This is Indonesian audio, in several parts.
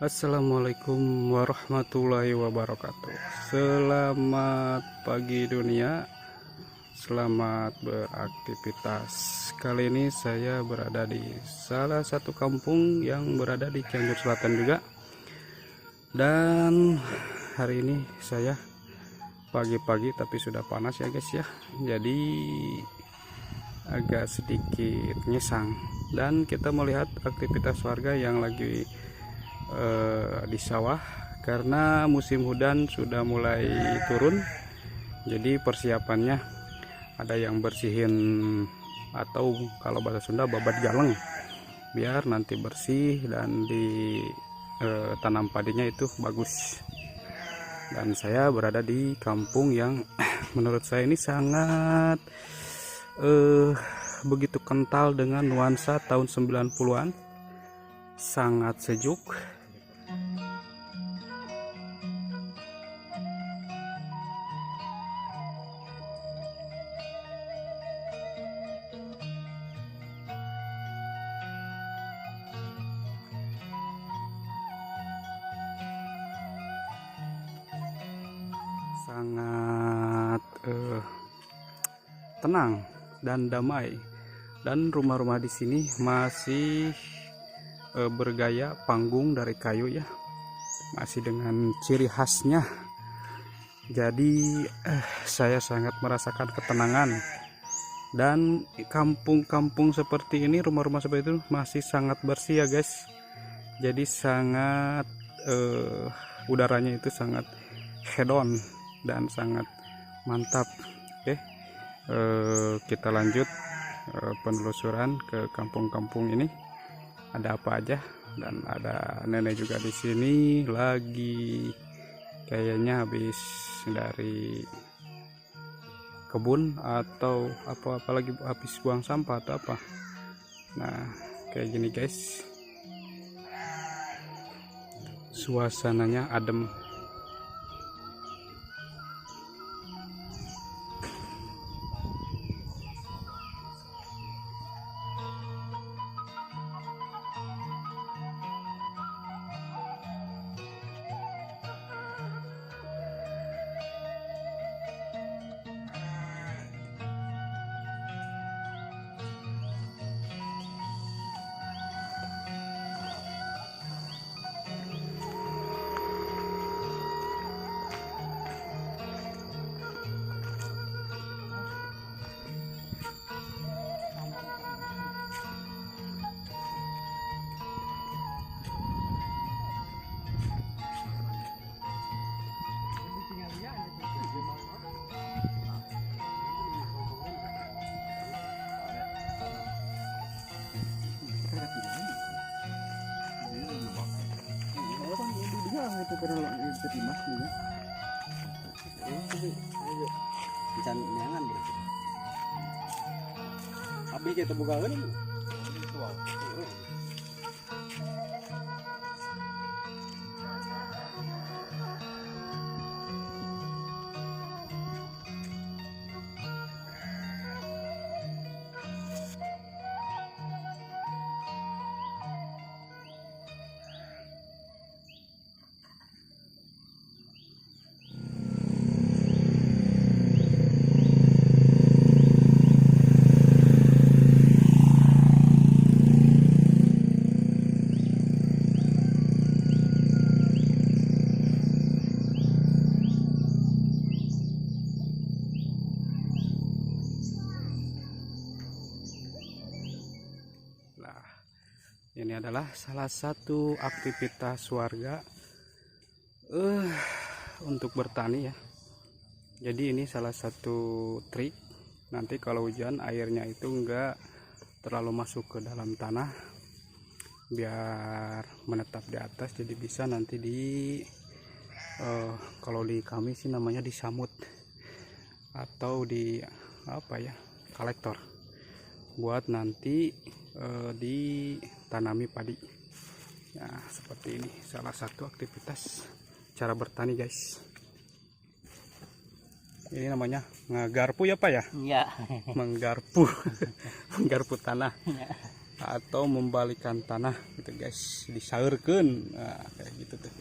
Assalamualaikum warahmatullahi wabarakatuh. Selamat pagi dunia, selamat beraktivitas. Kali ini saya berada di salah satu kampung yang berada di Cianjur Selatan juga. Dan hari ini saya pagi-pagi tapi sudah panas ya guys ya. Jadi agak sedikit nyesang. Dan kita melihat aktivitas warga yang lagi di sawah karena musim hujan sudah mulai turun. Jadi persiapannya ada yang bersihin atau kalau bahasa Sunda babat galeng, biar nanti bersih dan di tanam padinya itu bagus. Dan saya berada di kampung yang menurut saya ini sangat begitu kental dengan nuansa tahun 90-an, sangat sejuk. Sangat tenang dan damai, dan rumah-rumah di sini masih bergaya panggung dari kayu ya, masih dengan ciri khasnya. Jadi saya sangat merasakan ketenangan, dan kampung-kampung seperti ini, rumah-rumah seperti itu masih sangat bersih ya guys. Jadi sangat udaranya itu sangat hedon dan sangat mantap. Oke, kita lanjut penelusuran ke kampung-kampung ini. Ada apa aja? Dan ada nenek juga di sini lagi kayaknya habis dari kebun atau apalagi habis buang sampah atau apa. Nah, kayak gini guys. Suasananya adem. Itu perlu diterima juga. Jangan neangan berarti. Abi kita buka kan? Ini adalah salah satu aktivitas warga untuk bertani ya. Jadi ini salah satu trik. Nanti kalau hujan airnya itu enggak terlalu masuk ke dalam tanah, biar menetap di atas. Jadi bisa nanti kalau di kami sih namanya disamut atau di apa ya, kolektor, buat nanti ditanami padi. Nah, seperti ini salah satu aktivitas cara bertani guys. Ini namanya ngegarpu ya Pak ya? Iya. Menggarpu. Menggarpu tanah. Ya. atau membalikan tanah gitu guys, disaurkeun. Nah, kayak gitu tuh.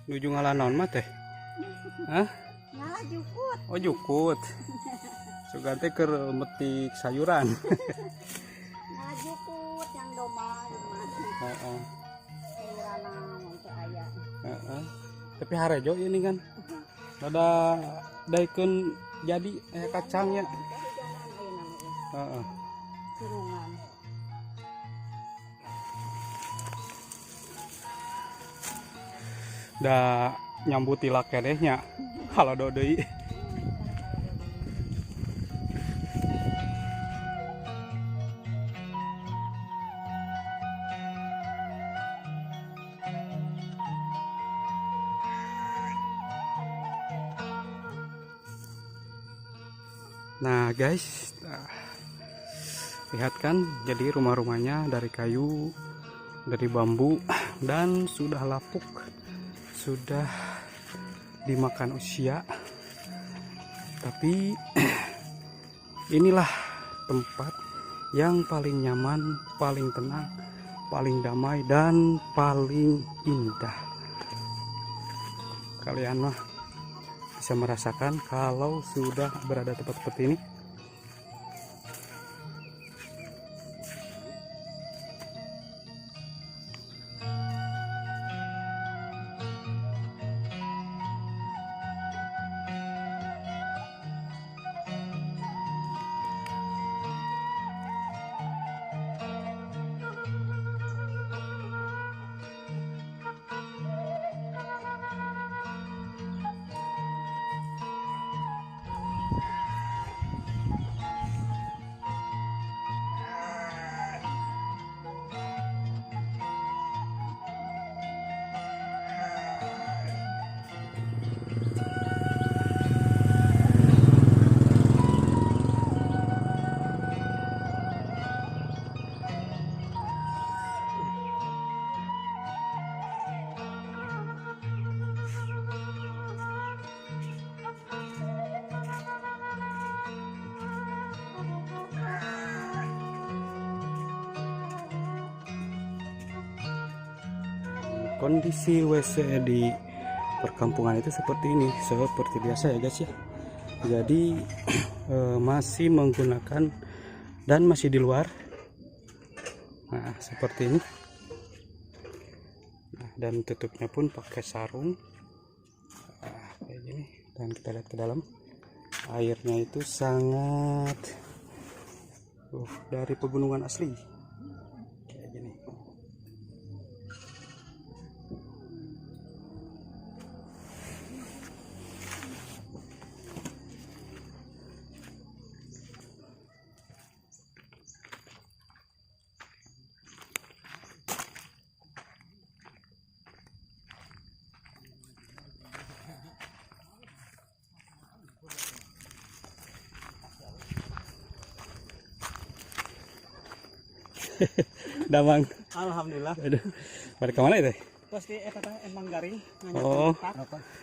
Nuju ngalanon mah teh. Hah? Ngalah jukut. Oh jukut. Sugan teh keur metik sayuran. Ngalah jukut yang doma. Heeh. Sayurana untuk aya. Heeh. Tapi harejo ini kan. Rada daikeun jadi kacangnya. Kahujanan ayeuna mah. Heeh. Kurungan. Da nyambut tilak kenehnya. Kalau deui. Nah guys, lihat kan, jadi rumah-rumahnya dari kayu, dari bambu, dan sudah lapuk, sudah dimakan usia. Tapi inilah tempat yang paling nyaman, paling tenang, paling damai, dan paling indah. Kalian mah bisa merasakan kalau sudah berada tempat seperti ini. Kondisi WC di perkampungan itu seperti ini, seperti biasa ya guys ya. Jadi masih menggunakan dan masih di luar. Nah seperti ini. Nah, dan tutupnya pun pakai sarung. Nah, kayak gini. Dan kita lihat ke dalam. Airnya itu sangat dari pegunungan asli. Kayak gini. Damang. Alhamdulillah. Aduh. Pada kemana itu? Pasti eta emang garing. Oh.